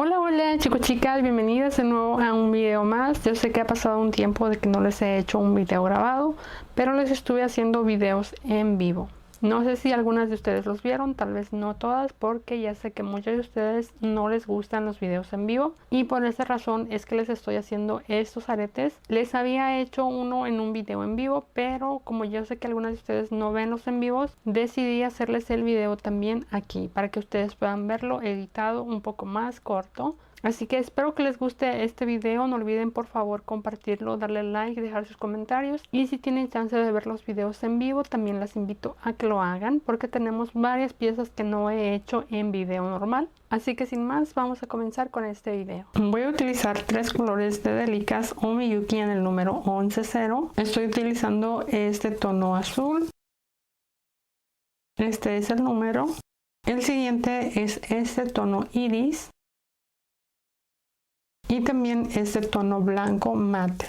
Hola, hola chicos, chicas, bienvenidas de nuevo a un video más. Yo sé que ha pasado un tiempo de que no les he hecho un video grabado, pero les estuve haciendo videos en vivo. No sé si algunas de ustedes los vieron, tal vez no todas, porque ya sé que muchos de ustedes no les gustan los videos en vivo y por esa razón es que les estoy haciendo estos aretes. Les había hecho uno en un video en vivo, pero como yo sé que algunas de ustedes no ven los en vivos, decidí hacerles el video también aquí para que ustedes puedan verlo editado un poco más corto. Así que espero que les guste este video. No olviden por favor compartirlo, darle like, dejar sus comentarios, y si tienen chance de ver los videos en vivo también las invito a que lo hagan porque tenemos varias piezas que no he hecho en video normal. Así que sin más, vamos a comenzar con este video. Voy a utilizar tres colores de Delicas o Miyuki en el número 11-0. Estoy utilizando este tono azul. Este es el número. El siguiente es este tono iris. Y también este tono blanco mate.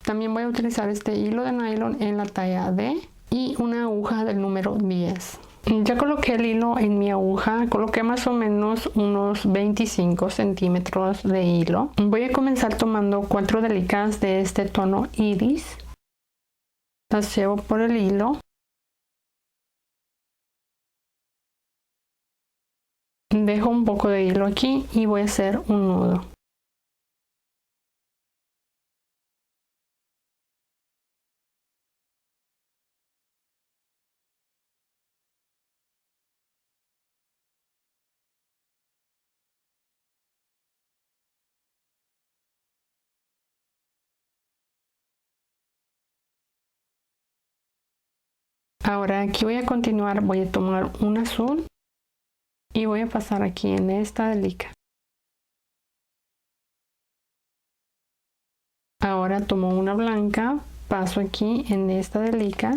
También voy a utilizar este hilo de nylon en la talla D y una aguja del número 10. Ya coloqué el hilo en mi aguja, coloqué más o menos unos 25 centímetros de hilo. Voy a comenzar tomando 4 delicas de este tono iris. Las llevo por el hilo. Dejo un poco de hilo aquí y voy a hacer un nudo. Ahora aquí voy a continuar, voy a tomar un azul y voy a pasar aquí en esta delica. Ahora tomo una blanca, paso aquí en esta delica.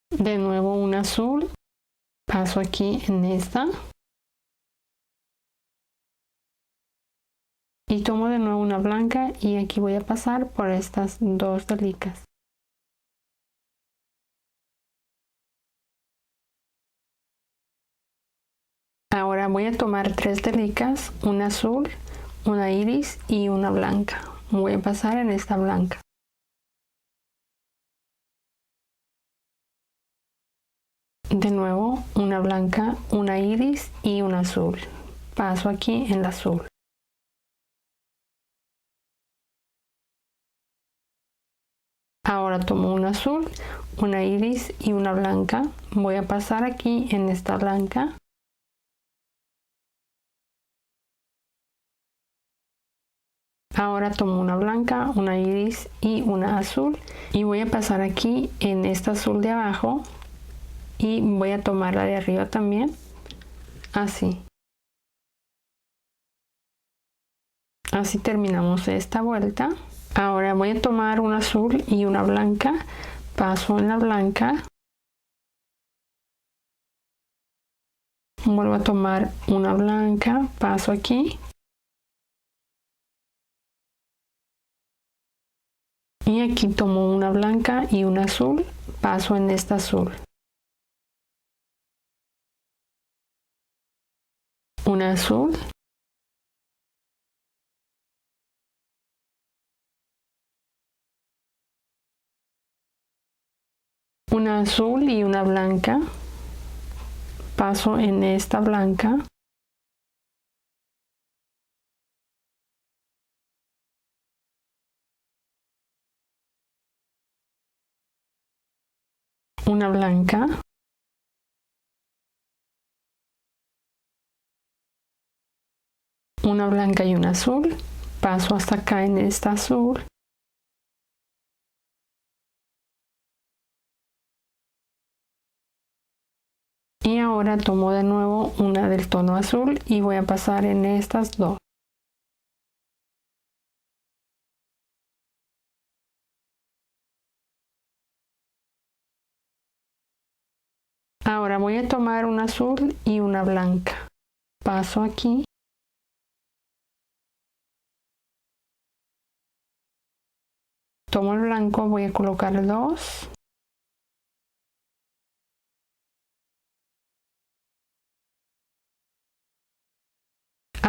De nuevo un azul, paso aquí en esta. Y tomo de nuevo una blanca y aquí voy a pasar por estas dos delicas. Ahora voy a tomar tres delicas, una azul, una iris y una blanca. Voy a pasar en esta blanca. De nuevo una blanca, una iris y un azul. Paso aquí en la azul. Ahora tomo un azul, una iris y una blanca. Voy a pasar aquí en esta blanca. Ahora tomo una blanca, una iris y una azul y voy a pasar aquí en esta azul de abajo y voy a tomar la de arriba también, así. Así terminamos esta vuelta. Ahora voy a tomar un azul y una blanca, paso en la blanca, vuelvo a tomar una blanca, paso aquí y aquí tomo una blanca y un azul, paso en esta azul, un azul, una azul y una blanca, paso en esta blanca, una blanca, una blanca y un azul, paso hasta acá en esta azul, y ahora tomo de nuevo una del tono azul y voy a pasar en estas dos. Ahora voy a tomar un azul y una blanca, paso aquí, tomo el blanco, voy a colocar dos,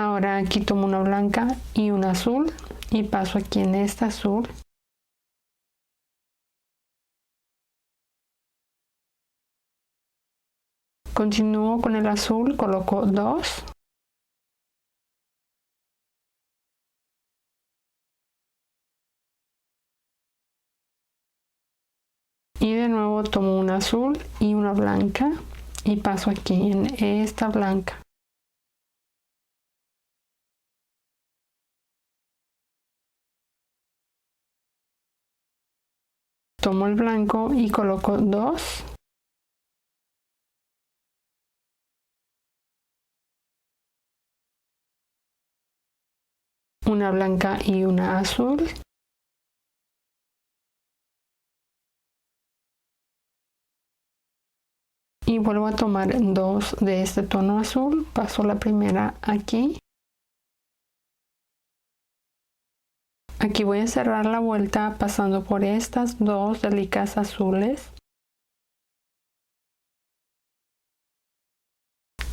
Ahora aquí tomo una blanca y una azul y paso aquí en esta azul. Continúo con el azul, coloco 2. Y de nuevo tomo una azul y una blanca y paso aquí en esta blanca. Tomo el blanco y coloco 2. Una blanca y una azul. Y vuelvo a tomar 2 de este tono azul. Paso la primera aquí. Aquí voy a cerrar la vuelta pasando por estas 2 delicadas azules.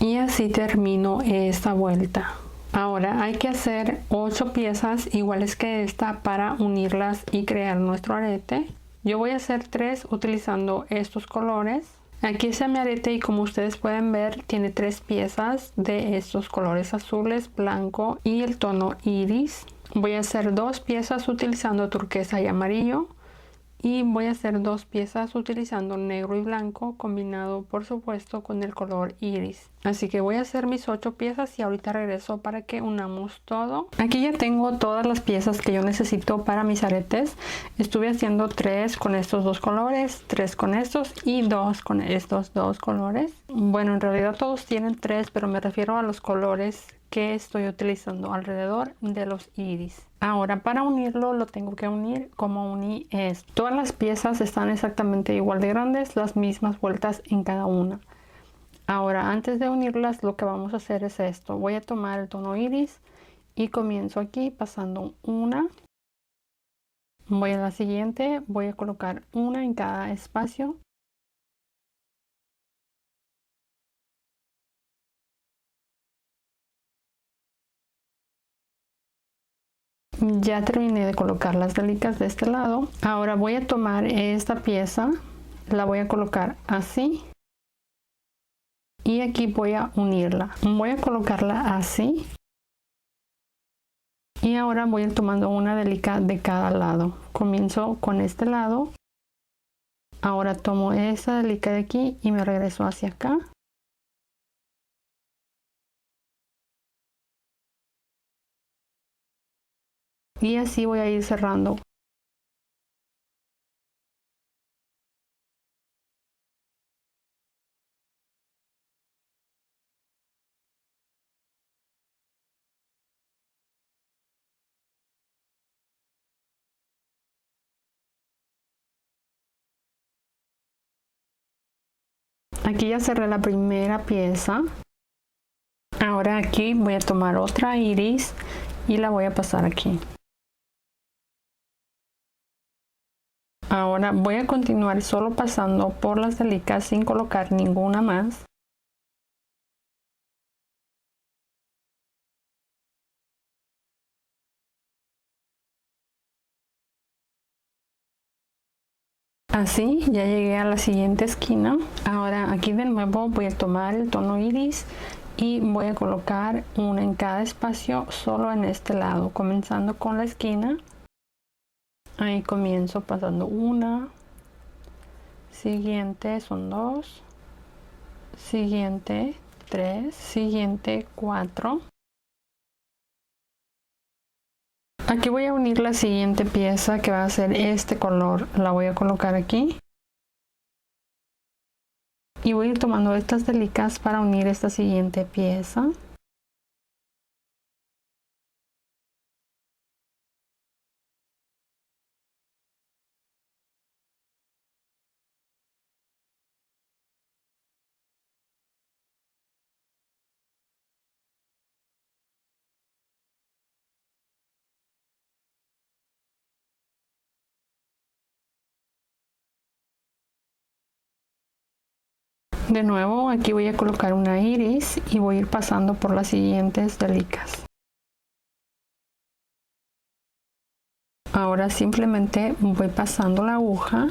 Y así termino esta vuelta. Ahora hay que hacer 8 piezas iguales que esta para unirlas y crear nuestro arete. Yo voy a hacer 3 utilizando estos colores. Aquí está mi arete y como ustedes pueden ver tiene 3 piezas de estos colores azules, blanco y el tono iris. Voy a hacer 2 piezas utilizando turquesa y amarillo. Y voy a hacer 2 piezas utilizando negro y blanco combinado por supuesto con el color iris. Así que voy a hacer mis 8 piezas y ahorita regreso para que unamos todo. Aquí ya tengo todas las piezas que yo necesito para mis aretes. Estuve haciendo 3 con estos 2 colores, 3 con estos y 2 con estos 2 colores. Bueno, en realidad todos tienen 3, pero me refiero a los colores que estoy utilizando alrededor de los iris. Ahora para unirlo lo tengo que unir como uní esto. Todas las piezas están exactamente igual de grandes, las mismas vueltas en cada una. Ahora antes de unirlas lo que vamos a hacer es esto. Voy a tomar el tono iris y comienzo aquí pasando una. Voy a la siguiente, voy a colocar una en cada espacio. Ya terminé de colocar las delicas de este lado. Ahora voy a tomar esta pieza, la voy a colocar así y aquí voy a unirla. Voy a colocarla así y ahora voy a ir tomando una delica de cada lado. Comienzo con este lado. Ahora tomo esta delica de aquí y me regreso hacia acá. Y así voy a ir cerrando. Aquí ya cerré la primera pieza. Ahora aquí voy a tomar otra iris y la voy a pasar aquí. Ahora voy a continuar solo pasando por las delicas sin colocar ninguna más. Así ya llegué a la siguiente esquina. Ahora aquí de nuevo voy a tomar el tono iris y voy a colocar una en cada espacio solo en este lado, comenzando con la esquina. Ahí comienzo pasando una, siguiente son 2, siguiente 3, siguiente 4. Aquí voy a unir la siguiente pieza que va a ser este color, la voy a colocar aquí. Y voy a ir tomando estas delicas para unir esta siguiente pieza. De nuevo aquí voy a colocar una iris y voy a ir pasando por las siguientes delicas. Ahora simplemente voy pasando la aguja .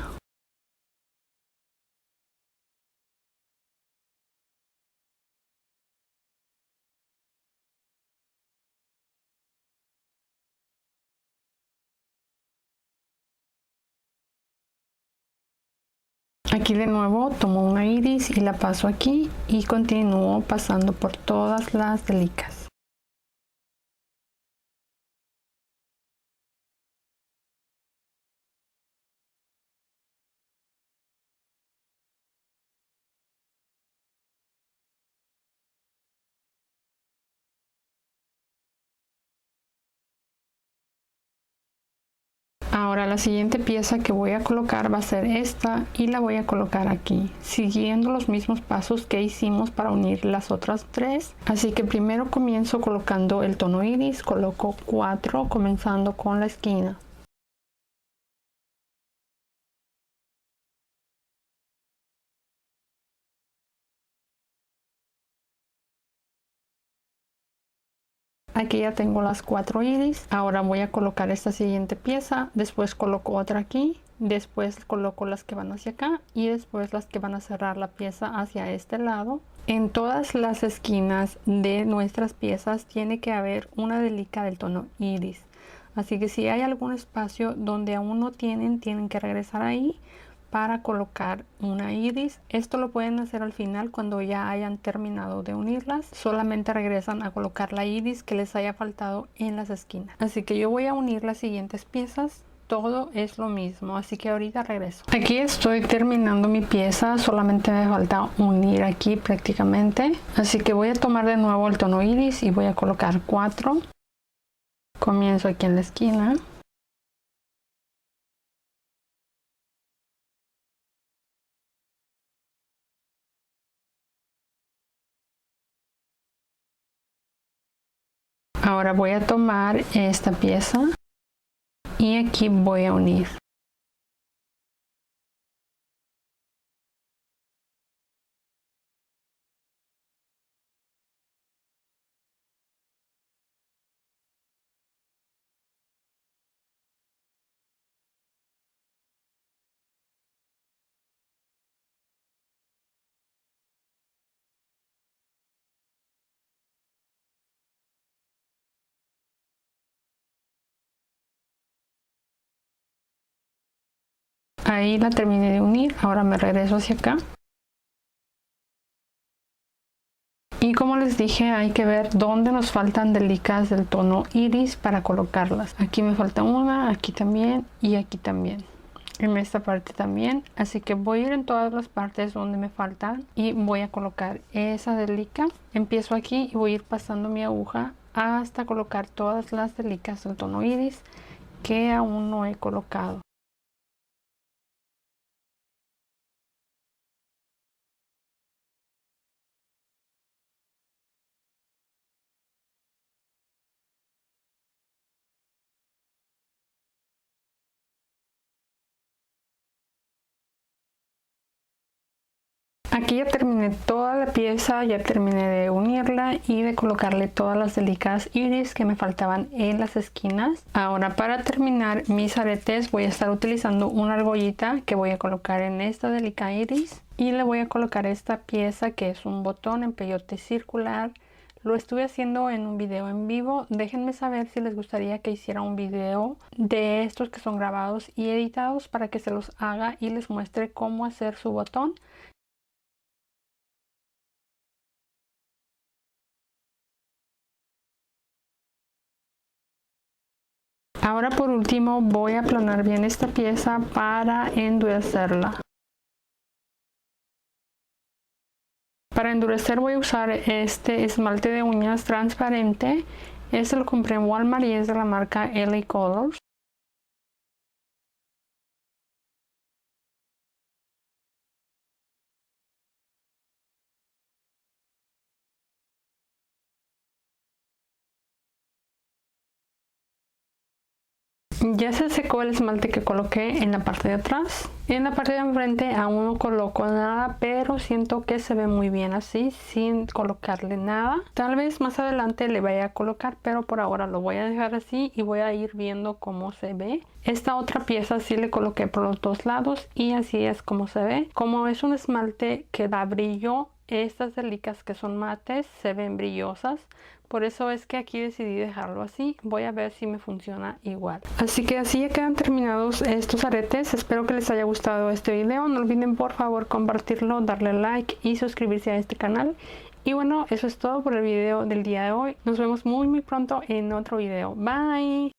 Aquí de nuevo tomo una iris y la paso aquí y continúo pasando por todas las delicas. Ahora la siguiente pieza que voy a colocar va a ser esta y la voy a colocar aquí, siguiendo los mismos pasos que hicimos para unir las otras tres. Así que primero comienzo colocando el tono iris, coloco 4 comenzando con la esquina. Aquí ya tengo las 4 iris. Ahora voy a colocar esta siguiente pieza, después coloco otra aquí, después coloco las que van hacia acá y después las que van a cerrar la pieza hacia este lado. En todas las esquinas de nuestras piezas tiene que haber una delica del tono iris, así que si hay algún espacio donde aún no tienen que regresar ahí para colocar una iris. Esto lo pueden hacer al final cuando ya hayan terminado de unirlas. Solamente regresan a colocar la iris que les haya faltado en las esquinas. Así que yo voy a unir las siguientes piezas. Todo es lo mismo, así que ahorita regreso. Aquí estoy terminando mi pieza, solamente me falta unir aquí prácticamente. Así que voy a tomar de nuevo el tono iris y voy a colocar 4. Comienzo aquí en la esquina. Ahora voy a tomar esta pieza y aquí voy a unir. Ahí la terminé de unir, ahora me regreso hacia acá. Y como les dije, hay que ver dónde nos faltan delicas del tono iris para colocarlas. Aquí me falta una, aquí también y aquí también. En esta parte también, así que voy a ir en todas las partes donde me faltan y voy a colocar esa delica. Empiezo aquí y voy a ir pasando mi aguja hasta colocar todas las delicas del tono iris que aún no he colocado. Aquí ya terminé toda la pieza, ya terminé de unirla y de colocarle todas las delicadas iris que me faltaban en las esquinas. Ahora para terminar mis aretes voy a estar utilizando una argollita que voy a colocar en esta delicada iris y le voy a colocar esta pieza que es un botón en peyote circular. Lo estuve haciendo en un video en vivo. Déjenme saber si les gustaría que hiciera un video de estos que son grabados y editados para que se los haga y les muestre cómo hacer su botón. Ahora por último voy a aplanar bien esta pieza para endurecerla. Para endurecer voy a usar este esmalte de uñas transparente. Este lo compré en Walmart y es de la marca LA Colors. Ya se secó el esmalte que coloqué en la parte de atrás. En la parte de enfrente aún no coloco nada, pero siento que se ve muy bien así, sin colocarle nada. Tal vez más adelante le vaya a colocar, pero por ahora lo voy a dejar así y voy a ir viendo cómo se ve. Esta otra pieza sí le coloqué por los dos lados y así es como se ve. Como es un esmalte que da brillo, estas delicas que son mates se ven brillosas. Por eso es que aquí decidí dejarlo así. Voy a ver si me funciona igual. Así que así ya quedan terminados estos aretes. Espero que les haya gustado este video. No olviden por favor compartirlo, darle like y suscribirse a este canal. Y bueno, eso es todo por el video del día de hoy. Nos vemos muy pronto en otro video. Bye.